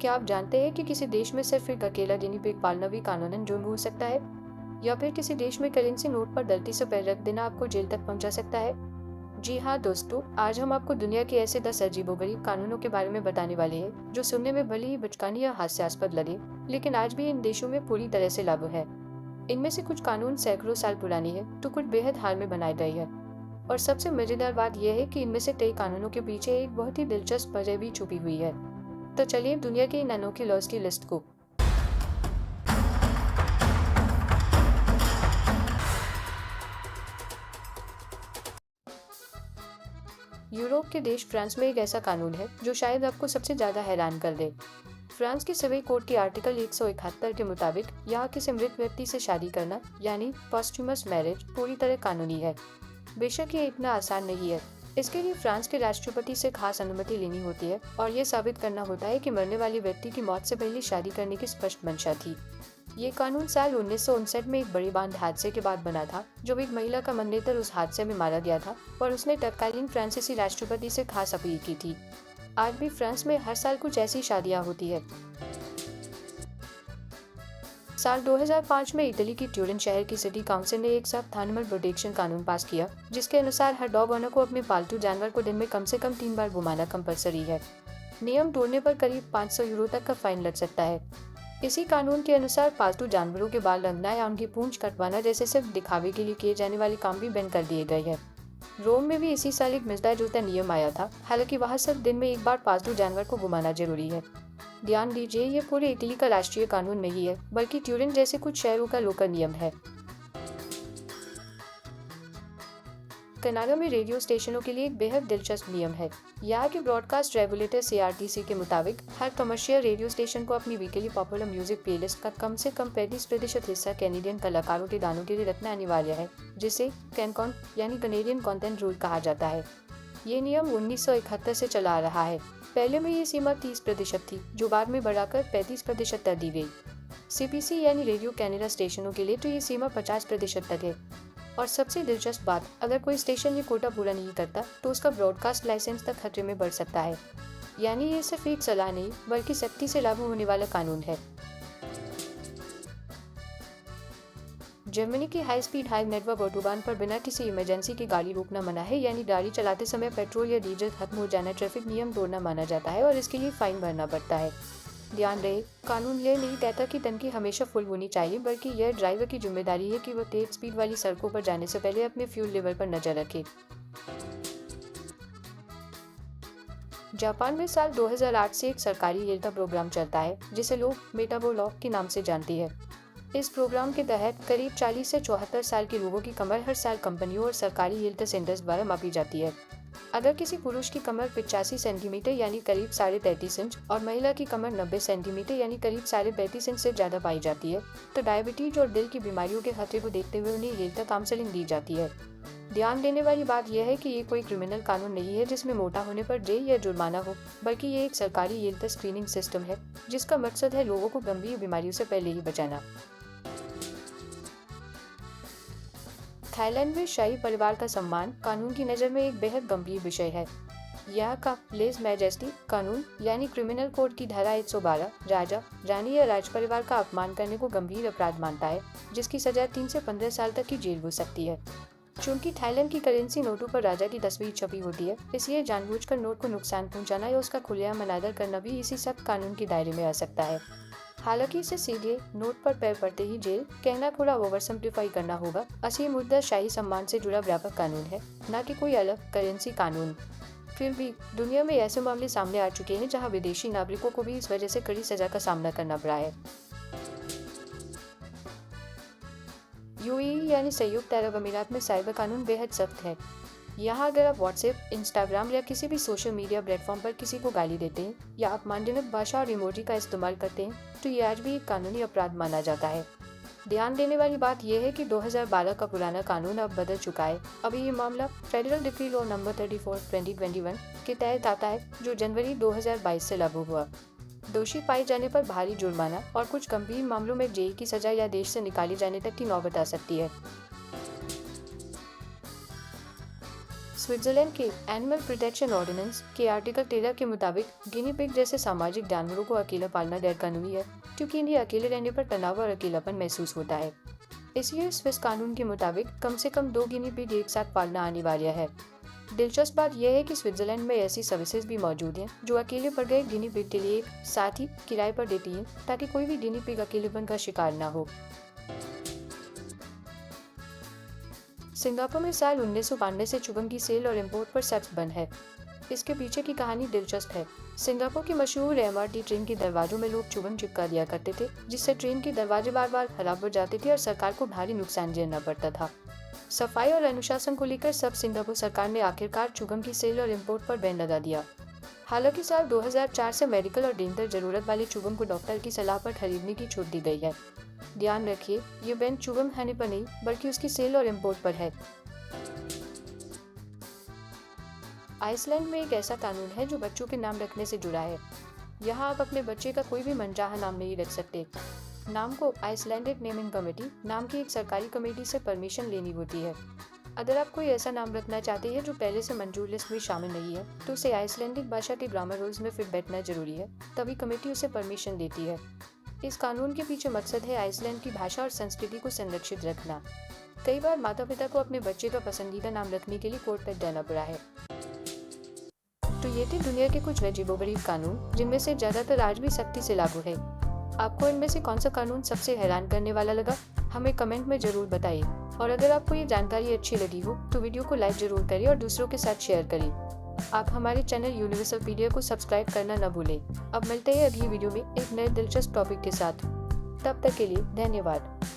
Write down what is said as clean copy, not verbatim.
क्या आप जानते हैं कि किसी देश में सिर्फ एक अकेला गिनी पिग पालना भी कानूनन जुर्म हो सकता है? या फिर किसी देश में करेंसी नोट पर गलती से पैर रख देना आपको जेल तक पहुंचा सकता है? जी हाँ दोस्तों, आज हम आपको दुनिया के ऐसे 10 अजीबोगरीब कानूनों के बारे में बताने वाले हैं, जो सुनने में भले ही बचकाने या हास्यास्पद लगे, लेकिन आज भी इन देशों में पूरी तरह से लागू है। इनमें से कुछ कानून सैकड़ों साल पुरानी है, तो कुछ बेहद हाल में बनाए गए हैं। और सबसे मजेदार बात यह है कि इनमें से कई कानूनों के पीछे एक बहुत ही दिलचस्प वजह भी छुपी हुई है। तो चलिए दुनिया के इन अनोखे लॉज की लिस्ट को। यूरोप के देश फ्रांस में एक ऐसा कानून है जो शायद आपको सबसे ज्यादा हैरान कर दे। फ्रांस के सिविल कोड के आर्टिकल 171 के मुताबिक यहाँ किसी मृत व्यक्ति से शादी करना यानी पोस्ट्यूमस मैरिज पूरी तरह कानूनी है। बेशक ये इतना आसान नहीं है। इसके लिए फ्रांस के राष्ट्रपति से खास अनुमति लेनी होती है और ये साबित करना होता है कि मरने वाले व्यक्ति की मौत से पहले शादी करने की स्पष्ट मंशा थी। ये कानून साल 1959 में एक बड़ी बांध हादसे के बाद बना था, जब एक महिला का मंगेतर उस हादसे में मारा गया था और उसने तत्कालीन फ्रांसीसी राष्ट्रपति से खास अपील की थी। आज भी फ्रांस में हर साल कुछ ऐसी शादियां होती है। साल 2005 में इटली की ट्यूरिन शहर की सिटी काउंसिल ने एक साथ एनिमल प्रोटेक्शन कानून पास किया, जिसके अनुसार हर डॉग ओनर को अपने पालतू जानवर को दिन में कम से कम 3 बार घुमाना कंपलसरी है। नियम तोड़ने पर करीब 500 यूरो तक का फाइन लग सकता है। इसी कानून के अनुसार पालतू जानवरों के बाल रंगना या उनकी पूंछ कटवाना जैसे सिर्फ दिखावे के लिए किए जाने वाले काम भी बैन कर दिए गए हैं। रोम में भी इसी साल एक मिलता जुलता नियम आया था, हालांकि वहाँ सिर्फ दिन में एक बार पालतू जानवर को घुमाना जरूरी है। ध्यान दीजिए, ये पूरे इटली का राष्ट्रीय कानून नहीं है, बल्कि ट्यूरिन जैसे कुछ शहरों का लोकल नियम है। कनाडा में रेडियो स्टेशनों के लिए एक बेहद दिलचस्प नियम है। यहाँ के ब्रॉडकास्ट रेगुलेटर सीआरटीसी के मुताबिक हर कमर्शियल रेडियो स्टेशन को अपनी वीकली पॉपुलर म्यूजिक प्लेलिस्ट का कम से कम 35% हिस्सा कैनेडियन कलाकारों के गानों के लिए रखना अनिवार्य है, जिसे कैनकॉन यानी कनेडियन कंटेंट रूल कहा जाता है। ये नियम 1971 से चला आ रहा है। पहले में ये सीमा 30% थी, जो बाद में बढ़ाकर 35% कर दी गई। सीबीसी यानी रेडियो कनाडा स्टेशनों के लिए तो ये सीमा 50% तक है। और सबसे दिलचस्प बात, अगर कोई स्टेशन ये कोटा पूरा नहीं करता तो उसका ब्रॉडकास्ट लाइसेंस तक खतरे में बढ़ सकता है। यानी ये सिर्फ एक सलाह नहीं, बल्कि सख्ती से लागू होने वाला कानून है। जर्मनी की high speed high network autobahn पर बिना किसी इमरजेंसी की गाड़ी रोकना मना है, यानी गाड़ी चलाते समय पेट्रोल या डीजल खत्म हो जाना ट्रैफिक नियम तोड़ना माना जाता है और इसके लिए फाइन भरना पड़ता है। ध्यान रहे, कानून यह नहीं कहता कि टंकी हमेशा फुल होनी चाहिए, बल्कि यह ड्राइवर की जिम्मेदारी है कि वह तेज स्पीड वाली सड़कों पर जाने से पहले अपने फ्यूल लेवल पर नजर रखे। जापान में साल 2008 से एक सरकारी हेल्थ प्रोग्राम चलता है, जिसे लोग मेटाबोलॉक के नाम से जानती है। इस प्रोग्राम के तहत करीब 40 से 74 साल के लोगों की कमर हर साल कंपनियों और सरकारी हेल्थ सेंटर्स द्वारा मापी जाती है। अगर किसी पुरुष की कमर 85 सेंटीमीटर यानी करीब 33.5 इंच और महिला की कमर 90 सेंटीमीटर यानी करीब 35.5 इंच से ज्यादा पाई जाती है, तो डायबिटीज और दिल की बीमारियों के खतरे को देखते हुए उन्हें हेल्थ काउंसलिंग दी जाती है। ध्यान देने वाली बात यह है कि ये कोई क्रिमिनल कानून नहीं है जिसमें मोटा होने पर जेल या जुर्माना हो, बल्कि ये एक सरकारी हेल्थ स्क्रीनिंग सिस्टम है, जिसका मकसद है लोगों को गंभीर बीमारियों से पहले ही बचाना। थाईलैंड में शाही परिवार का सम्मान कानून की नज़र में एक बेहद गंभीर विषय है। यहाँ का लेज मैजेस्टी कानून यानी क्रिमिनल कोड की धारा 112 राजा, रानी या राज परिवार का अपमान करने को गंभीर अपराध मानता है, जिसकी सजा 3 से 15 साल तक की जेल हो सकती है। चूंकि थाईलैंड की करेंसी नोटों पर राजा की तस्वीर छपी होती है, इसलिए जानबूझकर नोट को नुकसान पहुंचाना या उसका खुलेआम अनादर करना भी इसी सख्त कानून के दायरे में आ सकता है। हालांकि इसे सीधे नोट पर पैर पड़ते ही जेल कहना थोड़ा ओवर सिंप्लीफाई करना होगा। असली मुद्दा शाही सम्मान से जुड़ा व्यापक कानून है, न कि कोई अलग करेंसी कानून। फिर भी दुनिया में ऐसे मामले सामने आ चुके हैं जहां विदेशी नागरिकों को भी इस वजह से कड़ी सजा का सामना करना पड़ा है। यूएई यानी संयुक्त अरब अमीरात में साइबर कानून बेहद सख्त है। यहाँ अगर आप व्हाट्सएप, इंस्टाग्राम या किसी भी सोशल मीडिया प्लेटफॉर्म पर किसी को गाली देते हैं या अपमानजनक भाषा और इमोजी का इस्तेमाल करते हैं, तो ये आज भी एक कानूनी अपराध माना जाता है। ध्यान देने वाली बात यह है कि 2012 का पुराना कानून अब बदल चुका है। अभी ये मामला फेडरल डिक्री लॉ नंबर 34/2021 के तहत आता है, जो जनवरी 2022 से लागू हुआ। दोषी पाए जाने पर भारी जुर्माना और कुछ गंभीर मामलों में जेल की सजा या देश से निकाले जाने तक की नौबत आ सकती है। स्विट्जरलैंड के एनिमल प्रोटेक्शन ऑर्डिनेंस के आर्टिकल 13 के मुताबिक गिनी पिग जैसे सामाजिक जानवरों को अकेला पालना गैरकानूनी है, क्योंकि इन्हें अकेले रहने पर तनाव और अकेलापन महसूस होता है। इसलिए स्विस कानून के मुताबिक कम से कम 2 गिनी पिग एक साथ पालना अनिवार्य है। दिलचस्प बात यह है कि स्विट्जरलैंड में ऐसी सर्विसेज भी मौजूद हैं जो अकेले पड़ गए गिनी पिग के लिए एक साथी किराए पर देती हैं, ताकि कोई भी गिनी पिग अकेलेपन का शिकार न हो। सिंगापुर में साल 1992 से चुगम की सेल और इंपोर्ट पर सख्त बंद है। इसके पीछे की कहानी दिलचस्प है। सिंगापुर की मशहूर एमआरटी ट्रेन के दरवाजों में लोग चुगम चिपका दिया करते थे, जिससे ट्रेन के दरवाजे बार बार खराब हो जाते थे और सरकार को भारी नुकसान झेलना पड़ता था। सफाई और अनुशासन को लेकर सब सिंगापुर सरकार ने आखिरकार चुगम की सेल और इंपोर्ट पर बैन लगा दिया। हालांकि साल 2004 से मेडिकल और डेंटल जरूरत वाले चुगम को डॉक्टर की सलाह पर खरीदने की छूट दी गई है। ध्यान रखिए, ये बैन चुगम खाने पर नहीं बल्कि उसकी सेल और इंपोर्ट पर है। आइसलैंड में एक ऐसा कानून है जो बच्चों के नाम रखने से जुड़ा है। यहाँ आप अपने बच्चे का कोई भी मनचाहा नाम नहीं रख सकते। नाम को आइसलैंडिक नेमिंग कमेटी नाम की एक सरकारी कमेटी से परमिशन लेनी होती है। अगर आप कोई ऐसा नाम रखना चाहते हैं जो पहले से मंजूर लिस्ट में शामिल नहीं है, तो उसे आइसलैंडिक भाषा के ग्रामर रूल्स में फिट बैठना जरूरी है, तभी कमेटी उसे परमिशन देती है। इस कानून के पीछे मकसद है आइसलैंड की भाषा और संस्कृति को संरक्षित रखना। कई बार माता पिता को अपने बच्चे का पसंदीदा नाम रखने के लिए कोर्ट तक जाना पड़ा है। तो ये थे दुनिया के कुछ अजीबोगरीब कानून, जिनमें से ज्यादातर आज भी सख्ती से लागू है। आपको इनमें से कौन सा कानून सबसे हैरान करने वाला लगा, हमें कमेंट में जरूर बताइए। और अगर आपको ये जानकारी अच्छी लगी हो तो वीडियो को लाइक जरूर करिए और दूसरों के साथ शेयर करिए। आप हमारे चैनल यूनिवर्सल पीडिया को सब्सक्राइब करना न भूलें। अब मिलते हैं अगली वीडियो में एक नए दिलचस्प टॉपिक के साथ। तब तक के लिए धन्यवाद।